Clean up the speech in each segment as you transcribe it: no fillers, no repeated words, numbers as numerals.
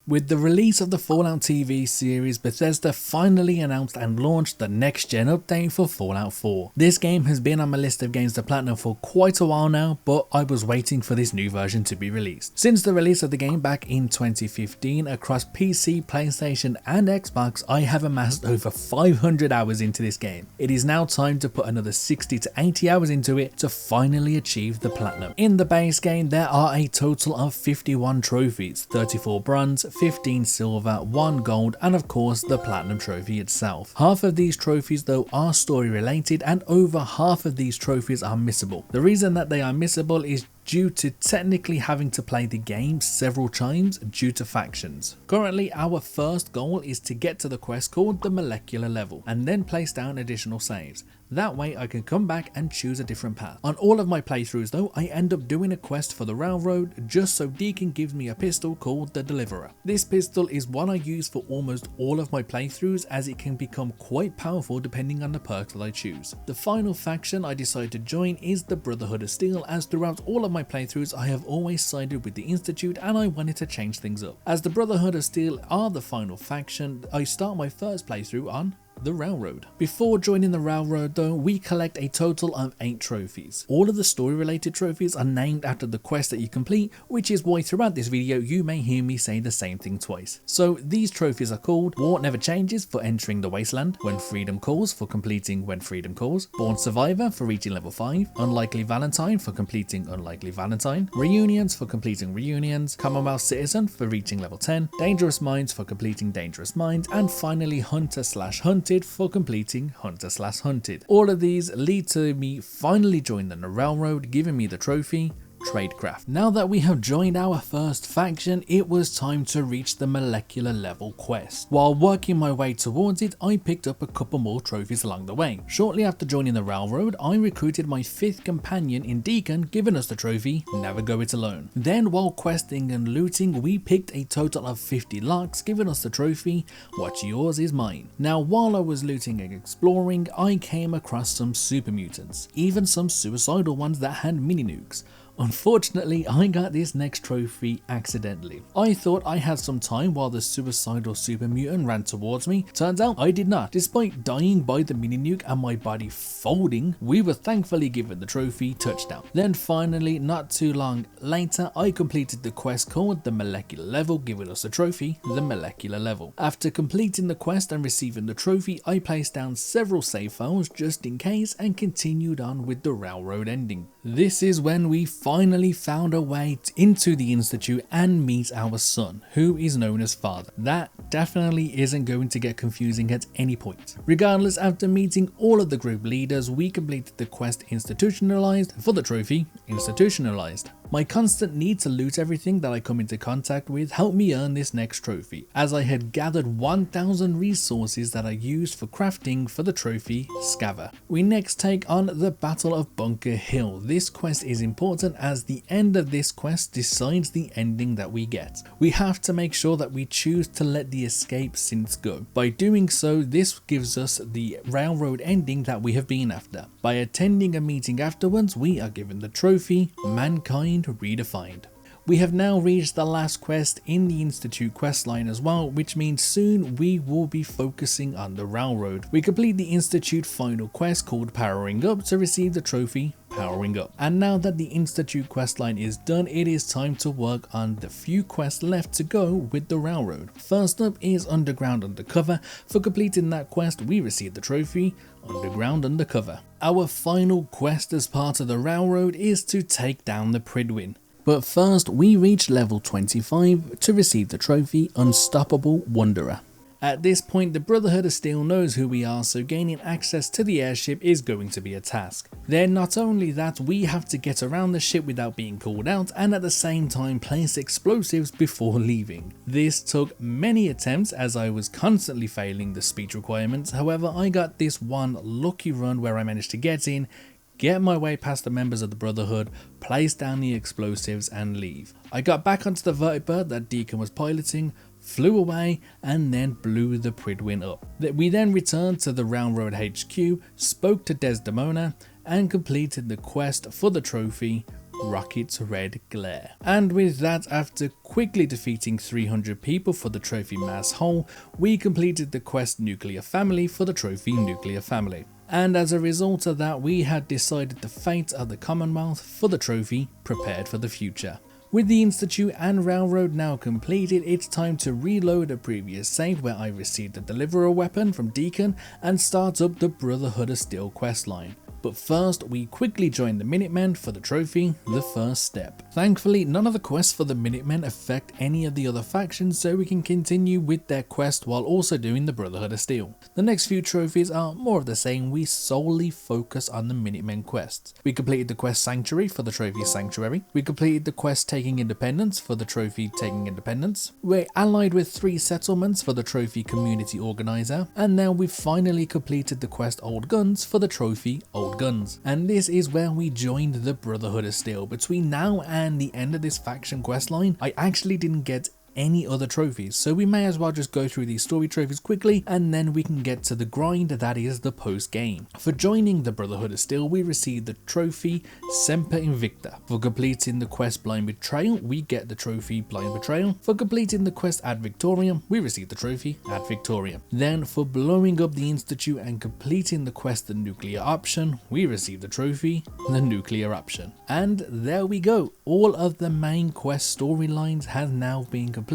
With the release of the Fallout TV series, Bethesda finally announced and launched the next gen update for Fallout 4. This game has been on my list of games to platinum for quite a while now, but I was waiting for this new version to be released. Since the release of the game back in 2015 across PC, PlayStation and Xbox, I have amassed over 500 hours into this game. It is now time to put another 60 to 80 hours into it to finally achieve the platinum. In the base game, there are a total of 51 trophies, 34 bronze, 15 silver, 1 gold, and of course the platinum trophy itself. Half of these trophies though are story related, and over half of these trophies are missable. The reason that they are missable is due to technically having to play the game several times due to factions. Currently, our first goal is to get to the quest called the molecular level and then place down additional saves. That way I can come back and choose a different path. On all of my playthroughs though, I end up doing a quest for the railroad just so Deacon gives me a pistol called the Deliverer. This pistol is one I use for almost all of my playthroughs, as it can become quite powerful depending on the perks that I choose. The final faction I decide to join is the Brotherhood of Steel, as throughout all of my playthroughs I have always sided with the Institute and I wanted to change things up. As the Brotherhood of Steel are the final faction, I start my first playthrough on the railroad. Before joining the railroad though, we collect a total of 8 trophies. All of the story related trophies are named after the quest that you complete, which is why throughout this video you may hear me say the same thing twice. So these trophies are called War Never Changes for entering the Wasteland, When Freedom Calls for completing When Freedom Calls, Born Survivor for reaching level 5, Unlikely Valentine for completing Unlikely Valentine, Reunions for completing Reunions, Commonwealth Citizen for reaching level 10, Dangerous Minds for completing Dangerous Minds, and finally Hunter/Hunted for completing Hunter/Hunted. All of these lead to me finally joining the railroad, giving me the trophy Tradecraft. Now that we have joined our first faction, it was time to reach the molecular level quest. While working my way towards it, I picked up a couple more trophies along the way. Shortly after joining the railroad, I recruited my 5th companion in Deacon, giving us the trophy Never Go It Alone. Then while questing and looting, we picked a total of 50 locks, giving us the trophy What's Yours Is Mine. Now while I was looting and exploring, I came across some super mutants, even some suicidal ones that had mini nukes. Unfortunately, I got this next trophy accidentally. I thought I had some time while the suicidal super mutant ran towards me. Turns out I did not. Despite dying by the mini nuke and my body folding, we were thankfully given the trophy Touchdown. Then finally, not too long later, I completed the quest called the molecular level, giving us the trophy the molecular level. After completing the quest and receiving the trophy, I placed down several save files just in case and continued on with the railroad ending. This is when we finally found a way into the Institute and meet our son, who is known as Father. That definitely isn't going to get confusing at any point. Regardless, after meeting all of the group leaders, we completed the quest Institutionalized for the trophy Institutionalized. My constant need to loot everything that I come into contact with helped me earn this next trophy, as I had gathered 1000 resources that I used for crafting for the trophy Scaver. We next take on the Battle of Bunker Hill. This quest is important as the end of this quest decides the ending that we get. We have to make sure that we choose to let the escape synths go. By doing so, this gives us the railroad ending that we have been after. By attending a meeting afterwards, we are given the trophy Mankind Redefined. We have now reached the last quest in the Institute questline as well, which means soon we will be focusing on the railroad. We complete the Institute final quest called Powering Up to receive the trophy Powering Up. And now that the Institute questline is done, it is time to work on the few quests left to go with the railroad. First up is Underground Undercover. For completing that quest, we receive the trophy Underground Undercover. Our final quest as part of the railroad is to take down the Pridwin. But first, we reach level 25 to receive the trophy Unstoppable Wanderer. At this point, the Brotherhood of Steel knows who we are, so gaining access to the airship is going to be a task. Then not only that, we have to get around the ship without being called out, and at the same time place explosives before leaving. This took many attempts as I was constantly failing the speech requirements. However, I got this one lucky run where I managed to get in, get my way past the members of the Brotherhood, place down the explosives and leave. I got back onto the vertibird that Deacon was piloting, flew away and then blew the Pridwin up. We then returned to the Railroad HQ, spoke to Desdemona and completed the quest for the trophy rocket's red glare. And with that, after quickly defeating 300 people for the trophy mass hole, we completed the quest Nuclear Family for the trophy Nuclear Family. And as a result of that, we had decided the fate of the Commonwealth for the trophy Prepared for the Future. With the Institute and Railroad now completed, it's time to reload a previous save where I received the Deliverer weapon from Deacon and start up the Brotherhood of Steel questline. But first, we quickly join the Minutemen for the trophy, The First Step. Thankfully, none of the quests for the Minutemen affect any of the other factions, so we can continue with their quest while also doing the Brotherhood of Steel. The next few trophies are more of the same, we solely focus on the Minutemen quests. We completed the quest Sanctuary for the trophy Sanctuary. We completed the quest Taking Independence for the trophy Taking Independence. We're allied with 3 settlements for the trophy Community Organizer. And now we've finally completed the quest Old Guns for the trophy Old Guns, and this is where we joined the Brotherhood of Steel. Between now and the end of this faction questline, I actually didn't get any other trophies, so we may as well just go through these story trophies quickly and then we can get to the grind that is the post game. For joining the Brotherhood of Steel, we received the trophy Semper Invicta. For completing the quest Blind Betrayal, we get the trophy Blind Betrayal. For completing the quest Ad Victoriam, we receive the trophy Ad Victoriam. Then for blowing up the Institute and completing the quest The Nuclear Option, we receive the trophy The Nuclear Option. And there we go, all of the main quest storylines have now been completed.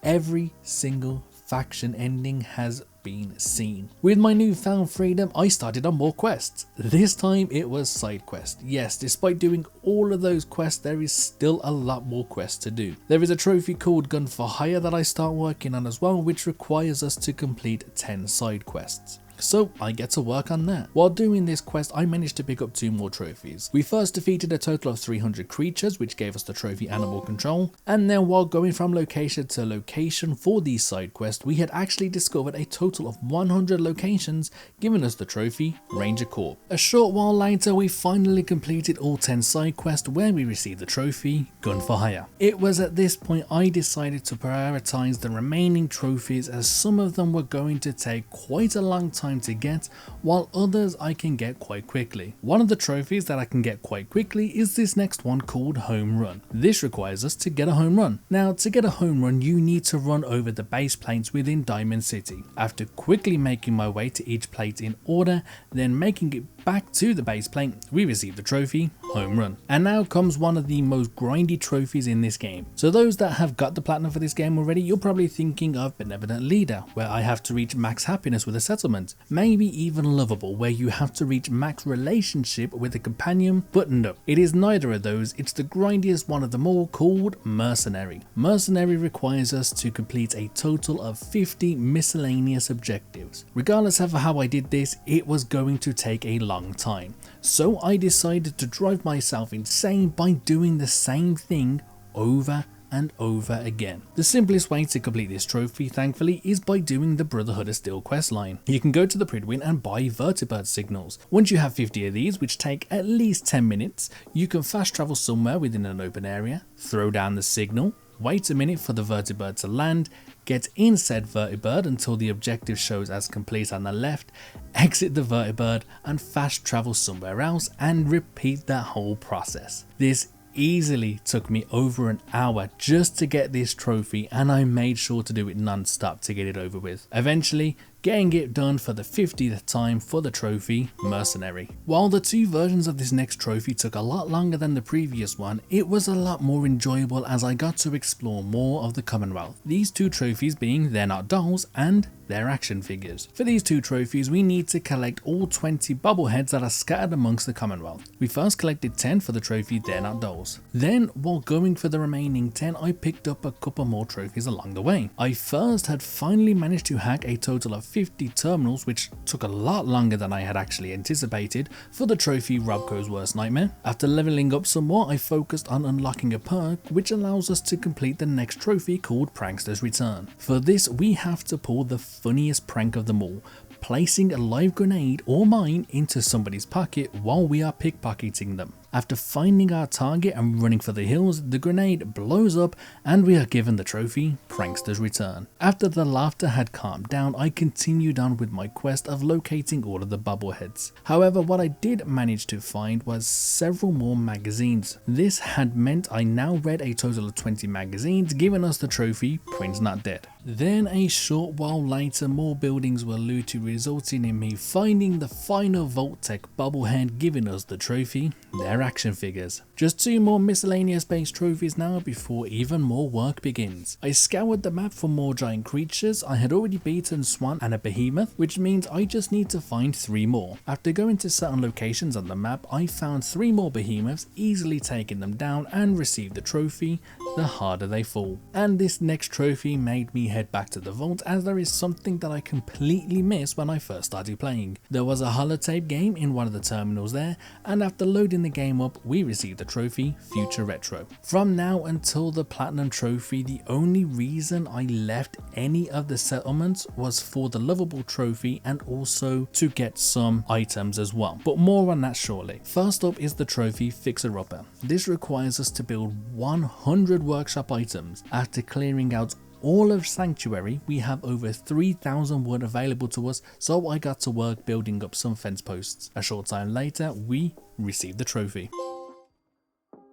Every single faction ending has been seen. With my newfound freedom, I started on more quests. This time it was side quests. Yes, despite doing all of those quests, there is still a lot more quests to do. There is a trophy called Gun for Hire that I start working on as well, which requires us to complete 10 side quests. So I get to work on that. While doing this quest, I managed to pick up 2 more trophies. We first defeated a total of 300 creatures, which gave us the trophy Animal Control, and then while going from location to location for these side quests, we had actually discovered a total of 100 locations, giving us the trophy Ranger Corps. A short while later, we finally completed all 10 side quests where we received the trophy Gun for Hire. It was at this point I decided to prioritize the remaining trophies, as some of them were going to take quite a long time to get, while others I can get quite quickly. One of the trophies that I can get quite quickly is this next one called Home Run. This requires us to get a home run. Now, to get a home run, you need to run over the base plates within Diamond City. After quickly making my way to each plate in order, then making it back to the base plate, we receive the trophy Home Run. And now comes one of the most grindy trophies in this game. So those that have got the platinum for this game already, you're probably thinking of Benevolent Leader, where I have to reach max happiness with a settlement. Maybe even Lovable, where you have to reach max relationship with a companion, but no, it is neither of those. It's the grindiest one of them all, called Mercenary. Mercenary requires us to complete a total of 50 miscellaneous objectives. Regardless of how I did this, it was going to take a long time. So I decided to drive myself insane by doing the same thing over and over again. The simplest way to complete this trophy, thankfully, is by doing the Brotherhood of Steel questline. You can go to the Pridwin and buy vertibird signals. Once you have 50 of these, which take at least 10 minutes, you can fast travel somewhere within an open area, throw down the signal, wait a minute for the vertibird to land, get in said vertibird until the objective shows as complete on the left, exit the vertibird and fast travel somewhere else, and repeat that whole process. This easily took me over an hour just to get this trophy, and I made sure to do it non-stop to get it over with. Eventually, getting it done for the 50th time for the trophy Mercenary. While the 2 versions of this next trophy took a lot longer than the previous one, it was a lot more enjoyable as I got to explore more of the Commonwealth. These 2 trophies being They're Not Dolls and They're Action Figures. For these 2 trophies, we need to collect all 20 bobbleheads that are scattered amongst the Commonwealth. We first collected 10 for the trophy They're Not Dolls. Then, while going for the remaining 10, I picked up a couple more trophies along the way. I first had finally managed to hack a total of 50 terminals, which took a lot longer than I had actually anticipated, for the trophy Robco's Worst Nightmare. After leveling up some more, I focused on unlocking a perk which allows us to complete the next trophy called Prankster's Return. For this, we have to pull the funniest prank of them all, placing a live grenade or mine into somebody's pocket while we are pickpocketing them. After finding our target and running for the hills, the grenade blows up and we are given the trophy, Prankster's Return. After the laughter had calmed down, I continued on with my quest of locating all of the bobbleheads. However, what I did manage to find was several more magazines. This had meant I now read a total of 20 magazines, giving us the trophy, Prince Not Dead. Then a short while later, more buildings were looted, resulting in me finding the final Vault-Tec bobblehead, giving us the trophy, their action figures. Just 2 more miscellaneous based trophies now before even more work begins. I scoured the map for more giant creatures. I had already beaten Swan and a behemoth, which means I just need to find 3 more. After going to certain locations on the map, I found 3 more behemoths, easily taking them down and received the trophy, the harder they fall. And this next trophy made me head back to the vault, as there is something that I completely missed when I first started playing. There was a holotape game in one of the terminals there, and after loading the game up, we received the trophy, Future Retro. From now until the Platinum Trophy, the only reason I left any of the settlements was for the lovable trophy and also to get some items as well, but more on that shortly. First up is the trophy Fixer Upper. This requires us to build 100 workshop items. After clearing out all of Sanctuary, we have over 3,000 wood available to us, so I got to work building up some fence posts. A short time later, we received the trophy.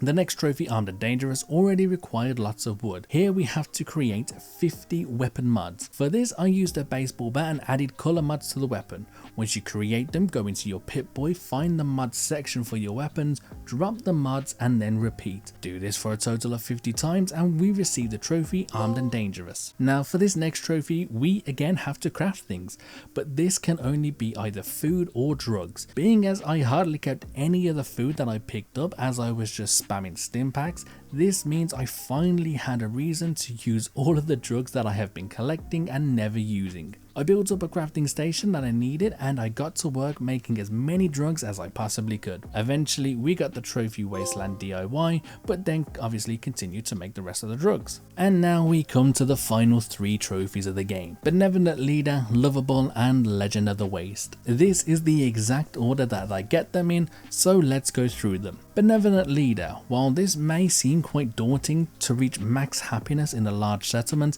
The next trophy, Armed and Dangerous, already required lots of wood. Here we have to create 50 weapon mods. For this, I used a baseball bat and added color mods to the weapon. Once you create them, go into your Pip-Boy, find the mod section for your weapons, drop the mods and then repeat. Do this for a total of 50 times and we receive the trophy, Armed and Dangerous. Now for this next trophy, we again have to craft things, but this can only be either food or drugs. Being as I hardly kept any of the food that I picked up, as I was just spamming stim packs, this means I finally had a reason to use all of the drugs that I have been collecting and never using. I built up a crafting station that I needed and I got to work making as many drugs as I possibly could. Eventually we got the trophy Wasteland DIY, but then obviously continued to make the rest of the drugs. And now we come to the final 3 trophies of the game: Benevolent Leader, Lovable and Legend of the Waste. This is the exact order that I get them in, so let's go through them. Benevolent Leader. While this may seem quite daunting to reach max happiness in a large settlement,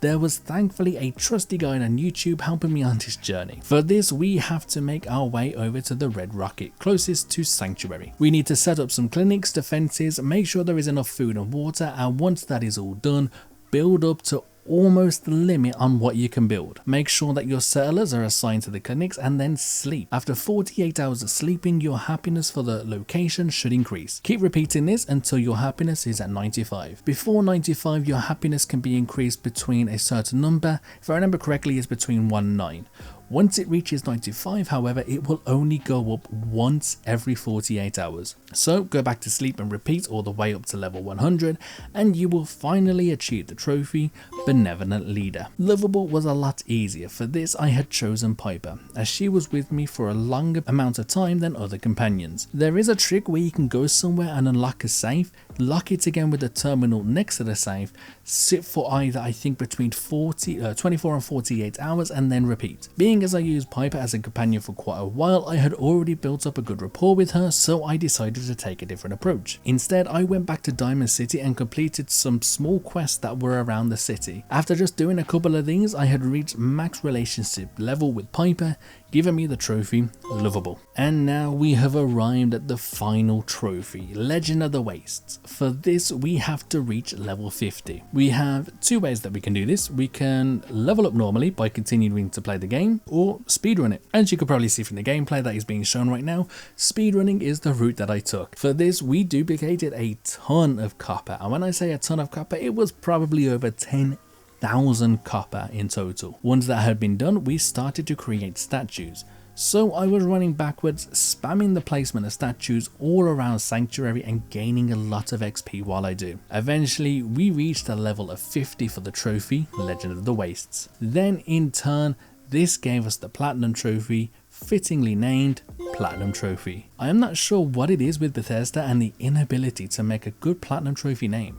there was thankfully a trusty guide on YouTube helping me on this journey. For this, we have to make our way over to the Red Rocket, closest to Sanctuary. We need to set up some clinics, defenses, make sure there is enough food and water, and once that is all done, build up to almost the limit on what you can build. Make sure that your settlers are assigned to the clinics and then sleep. After 48 hours of sleeping, your happiness for the location should increase. Keep repeating this until your happiness is at 95. Before 95, your happiness can be increased between a certain number. If I remember correctly, it's between 1 and 9. Once it reaches 95, however, it will only go up once every 48 hours. So go back to sleep and repeat all the way up to level 100 and you will finally achieve the trophy, Benevolent Leader. Lovable was a lot easier. For this, I had chosen Piper, as she was with me for a longer amount of time than other companions. There is a trick where you can go somewhere and unlock a safe, lock it again with the terminal next to the safe, sit for either I think between 24 and 48 hours and then repeat. Being as I used Piper as a companion for quite a while, I had already built up a good rapport with her, so I decided to take a different approach. Instead, I went back to Diamond City and completed some small quests that were around the city. After just doing a couple of things, I had reached max relationship level with Piper, giving me the trophy, Lovable. And now we have arrived at the final trophy, Legend of the Wastes. For this, we have to reach level 50. We have 2 ways that we can do this. We can level up normally by continuing to play the game, or speedrun it. As you could probably see from the gameplay that is being shown right now, speedrunning is the route that I took. For this, we duplicated a ton of copper, and when I say a ton of copper, it was probably over 10,000 copper in total. Once that had been done, we started to create statues. So I was running backwards, spamming the placement of statues all around Sanctuary and gaining a lot of XP while I do. Eventually, we reached a level of 50 for the trophy, Legend of the Wastes. Then in turn, this gave us the Platinum Trophy, fittingly named Platinum Trophy. I am not sure what it is with Bethesda and the inability to make a good Platinum Trophy name.